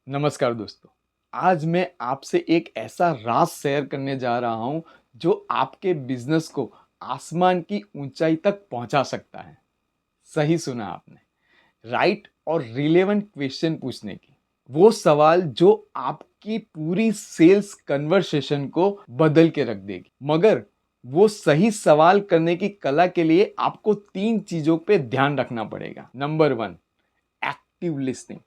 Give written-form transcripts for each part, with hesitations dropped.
नमस्कार दोस्तों। आज मैं आपसे एक ऐसा राज शेयर करने जा रहा हूं जो आपके बिजनेस को आसमान की ऊंचाई तक पहुंचा सकता है। सही सुना आपने। राइट और रिलेवेंट क्वेश्चन पूछने की, वो सवाल जो आपकी पूरी सेल्स कन्वर्सेशन को बदल के रख देगी। मगर वो सही सवाल करने की कला के लिए आपको 3 चीजों पे ध्यान रखना पड़ेगा। Number 1, active listening.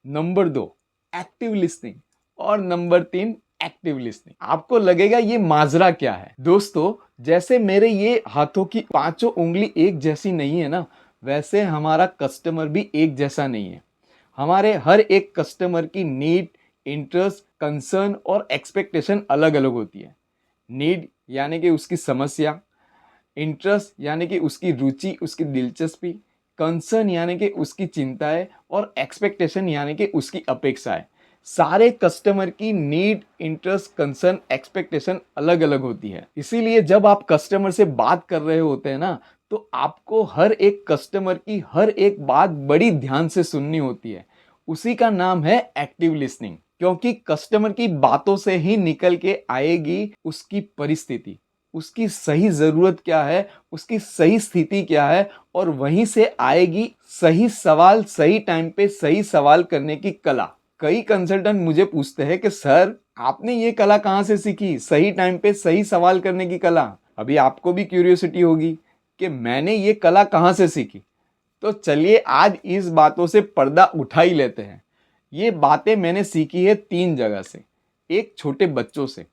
Number 2, active listening. और नंबर 3, एक्टिव लिसनिंग। आपको लगेगा ये माजरा क्या है? दोस्तों, जैसे मेरे ये हाथों की पांचों उंगली एक जैसी नहीं है ना, वैसे हमारा कस्टमर भी एक जैसा नहीं है। हमारे हर एक कस्टमर की नीड, इंटरेस्ट, कंसर्न और एक्सपेक्टेशन अलग अलग होती है। नीड यानी कि उसकी समस्या, इंटरेस्ट यानी कि उसकी रुचि, उसकी दिलचस्पी, कंसर्न यानी कि उसकी चिंताएं और एक्सपेक्टेशन यानी कि उसकी अपेक्षाएं। सारे कस्टमर की नीड, इंटरेस्ट, कंसर्न, एक्सपेक्टेशन अलग अलग होती है। इसीलिए जब आप कस्टमर से बात कर रहे होते हैं ना, तो आपको हर एक कस्टमर की हर एक बात बड़ी ध्यान से सुननी होती है। उसी का नाम है एक्टिव लिसनिंग। क्योंकि कस्टमर की बातों से ही निकल के आएगी उसकी परिस्थिति, उसकी सही जरूरत क्या है, उसकी सही स्थिति क्या है, और वहीं से आएगी सही सवाल, सही टाइम पे सही सवाल करने की कला। कई कंसल्टेंट मुझे पूछते हैं कि सर, आपने ये कला कहाँ से सीखी, सही टाइम पे सही सवाल करने की कला? अभी आपको भी क्यूरियोसिटी होगी कि मैंने ये कला कहाँ से सीखी। तो चलिए आज इस बातों से पर्दा उठा ही लेते हैं। ये बातें मैंने सीखी है 3 जगह से। एक, छोटे बच्चों से।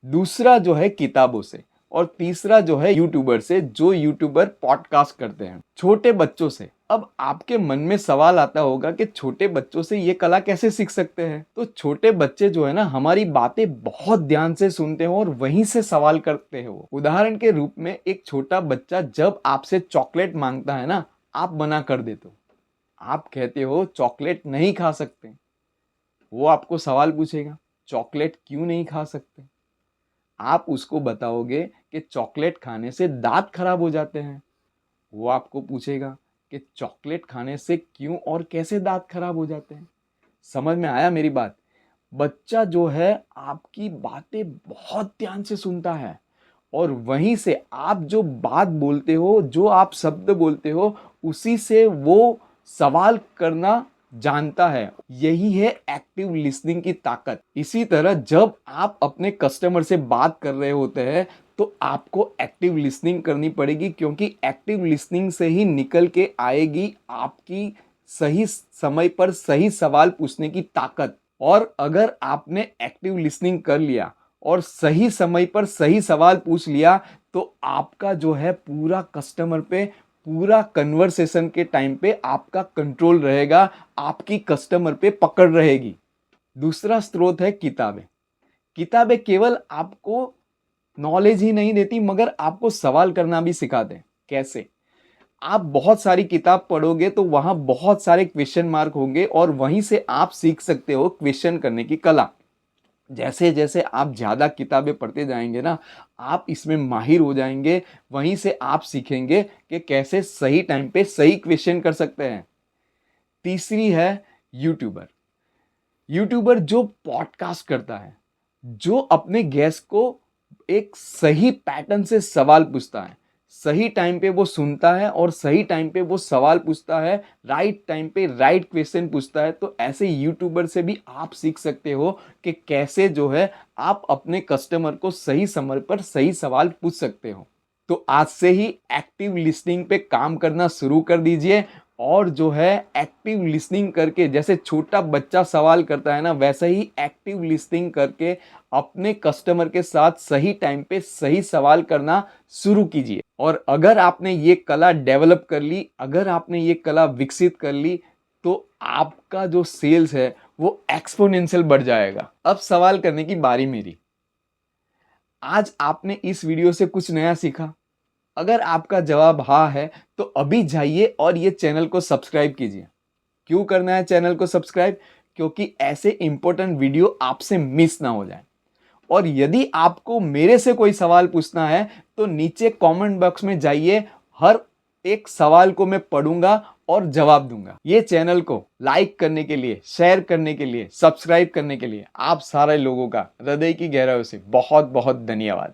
दूसरा जो है किताबों से। और तीसरा जो है यूट्यूबर से, जो यूट्यूबर पॉडकास्ट करते हैं। छोटे बच्चों से। अब आपके मन में सवाल आता होगा कि छोटे बच्चों से ये कला कैसे सीख सकते हैं? तो छोटे बच्चे जो है ना, हमारी बातें बहुत ध्यान से सुनते हो और वहीं से सवाल करते हो। उदाहरण के रूप में, एक छोटा बच्चा जब आपसे चॉकलेट मांगता है ना, आप मना कर देते हो। आप कहते हो चॉकलेट नहीं खा सकते। वो आपको सवाल पूछेगा, चॉकलेट क्यों नहीं खा सकते? आप उसको बताओगे कि चॉकलेट खाने से दांत खराब हो जाते हैं। वो आपको पूछेगा कि चॉकलेट खाने से क्यों और कैसे दांत खराब हो जाते हैं। समझ में आया मेरी बात? बच्चा जो है आपकी बातें बहुत ध्यान से सुनता है, और वहीं से आप जो बात बोलते हो, जो आप शब्द बोलते हो, उसी से वो सवाल करना जानता है। यही है एक्टिव लिसनिंग की ताकत। इसी तरह जब आप अपने कस्टमर से बात कर रहे होते हैं, तो आपको एक्टिव लिसनिंग करनी पड़ेगी, क्योंकि एक्टिव लिसनिंग से ही निकल के आएगी आपकी सही समय पर सही सवाल पूछने की ताकत। और अगर आपने एक्टिव लिसनिंग कर लिया और सही समय पर सही सवाल पूछ लिया, तो आपका जो है पूरा कस्टमर पे, पूरा कन्वर्सेशन के टाइम पे आपका कंट्रोल रहेगा, आपकी कस्टमर पे पकड़ रहेगी। दूसरा स्रोत है किताबें। किताबें केवल आपको नॉलेज ही नहीं देती, मगर आपको सवाल करना भी सिखाते हैं। कैसे? आप बहुत सारी किताब पढ़ोगे तो वहां बहुत सारे क्वेश्चन मार्क होंगे, और वहीं से आप सीख सकते हो क्वेश्चन करने की कला। जैसे जैसे आप ज़्यादा किताबें पढ़ते जाएंगे ना, आप इसमें माहिर हो जाएंगे। वहीं से आप सीखेंगे कि कैसे सही टाइम पे सही क्वेश्चन कर सकते हैं। तीसरी है यूट्यूबर। यूट्यूबर जो पॉडकास्ट करता है, जो अपने गेस्ट को एक सही पैटर्न से सवाल पूछता है, सही टाइम पे वो सुनता है और सही टाइम पे वो सवाल पूछता है, राइट टाइम पे राइट क्वेश्चन पूछता है। तो ऐसे यूट्यूबर से भी आप सीख सकते हो कि कैसे जो है आप अपने कस्टमर को सही समय पर सही सवाल पूछ सकते हो। तो आज से ही एक्टिव लिसनिंग पे काम करना शुरू कर दीजिए, और जो है एक्टिव लिसनिंग करके, जैसे छोटा बच्चा सवाल करता है ना, वैसे ही एक्टिव लिसनिंग करके अपने कस्टमर के साथ सही टाइम पे सही सवाल करना शुरू कीजिए। और अगर आपने ये कला डेवलप कर ली, अगर आपने ये कला विकसित कर ली, तो आपका जो सेल्स है वो एक्सपोनेंशियल बढ़ जाएगा। अब सवाल करने की बारी मेरी। आज आपने इस वीडियो से कुछ नया सीखा? अगर आपका जवाब हाँ है, तो अभी जाइए और ये चैनल को सब्सक्राइब कीजिए। क्यों करना है चैनल को सब्सक्राइब? क्योंकि ऐसे इंपॉर्टेंट वीडियो आपसे मिस ना हो जाए। और यदि आपको मेरे से कोई सवाल पूछना है, तो नीचे कमेंट बॉक्स में जाइए। हर एक सवाल को मैं पढ़ूंगा और जवाब दूंगा। ये चैनल को लाइक करने के लिए, शेयर करने के लिए, सब्सक्राइब करने के लिए आप सारे लोगों का हृदय की गहराइयों से बहुत बहुत धन्यवाद।